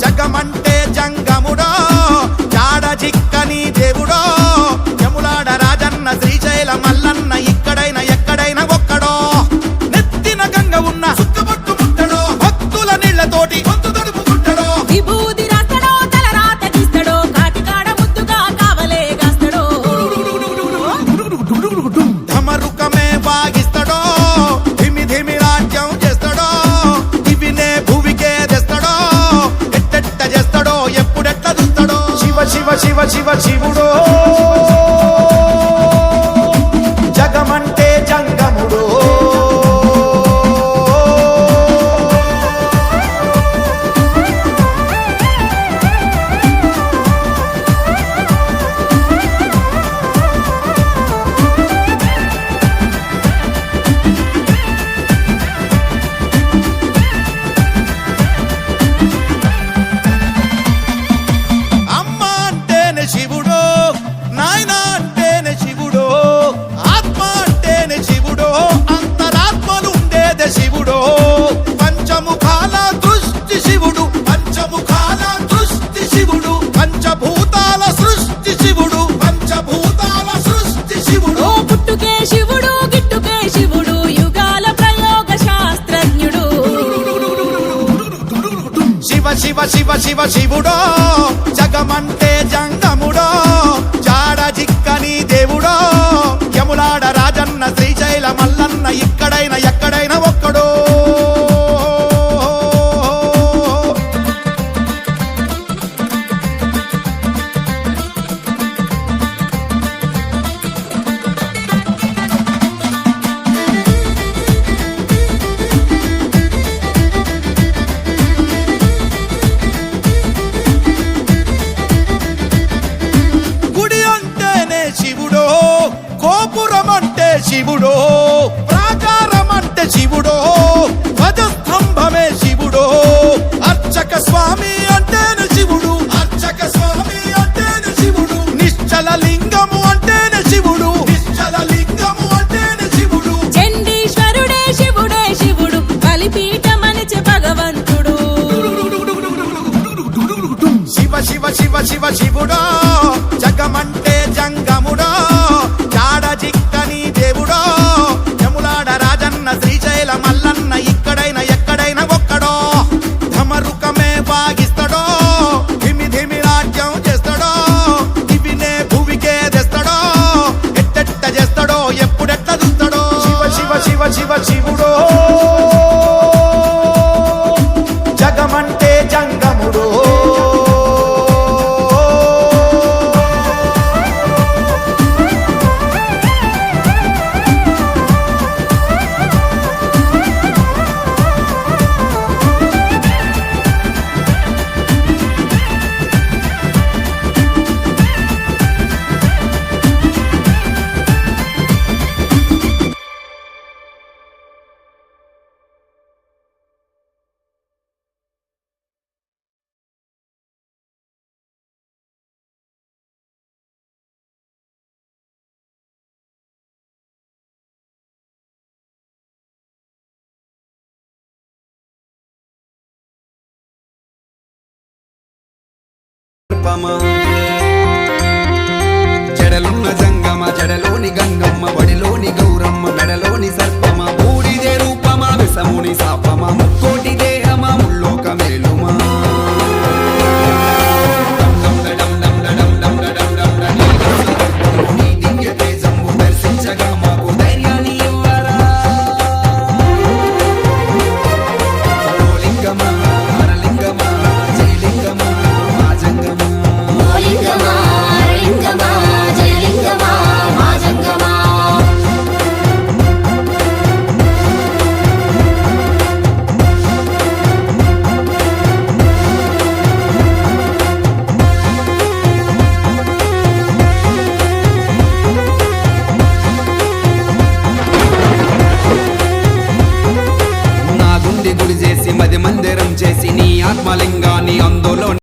జగమంటే జంగముడో జాడ జిక్కని దేవుడో యములాడ రాజన్న శ్రీశైల మల్లన్న ఇక్కడైనా ఎక్కడైనా ఒక్కడో నెత్తిన గంగ ఉన్న సుక్కబొట్టు ముట్టడో భక్తుల నీళ్లతోటి గొంతు తడుపుకుంటాడో విభూది రాస్తాడో తల రాత తీస్తాడో కాటికాడ ముద్దుగా కావలే కాస్తాడో ధమరుకమే వాగిస్తాడో ధిమి ధిమి రాజ్యం చేస్తాడో దివినే భూమికే తెస్తాడో ఎట్టెట్ట చేస్తాడో ఎప్పుడెట్ట చూస్తాడో శివ శివ శివ శివ శివుడో జగమంటే జంగముడో అమ్మ అంటేనే శివుడో నాయన అంటేనే శివుడో ఆత్మ అంటేనే శివుడో అంతరాత్మలు ఉండేదే శివుడో పంచముఖాల దృష్టి శివుడు పంచముఖాల దృష్టి శివుడు పంచభూతాల సృష్టి శివుడు పంచభూతాల సృష్టి శివుడు ఓ పుట్టుకే శివుడు గిట్టుకే శివుడు యుగాల ప్రయోగ శాస్త్రజ్ఞుడు శివ శివ శివ శివ శివుడో జగమంటే జంగముడో జాడ జిక్కని దేవుడో యములాడ రాజన్న శ్రీశైల మల్లన్న ఇక్కడైనా ఎక్కడైనా ఒక్కడో గుడి అంటేనే శివుడో గోపురం అంటే శివుడో ప్రాకారం అంటే శివుడో ధ్వజస్తంభమే శివుడో అర్చక స్వామి అంటేనే శివుడు అర్చక స్వామి అంటేనే శివుడు నిశ్చల లింగము అంటేనే శివుడు నిశ్చల లింగము అంటేనే శివుడు చండీశ్వరుడే శివుడే శివుడు బలిపీఠమనిచే భగవంతుడు శివ శివ శివ శివ శివుడో జగమంటే జంగముడో జాడ జిక్కని దేవుడో యములాడ రాజన్న శ్రీశైల మల్లన్న ఇక్కడైనా ఎక్కడైనా ఒక్కడో ధమరుకమే వాగిస్తాడో ధిమి ధిమి రాజ్యం చేస్తాడో దివినే భూమికే తెస్తాడో ఎట్టెట్ట చేస్తాడో ఎప్పుడెట్ట చూస్తాడో శివ శివ శివ శివ శివుడో జగమంటే జంగముడో జడలున్న జంగమ జడలోని గంగమ్మ వడిలోని గౌరమ్మ మెడలోని సర్పమ బూడిదే రూపమా విషముని శాపమ ముక్కోటి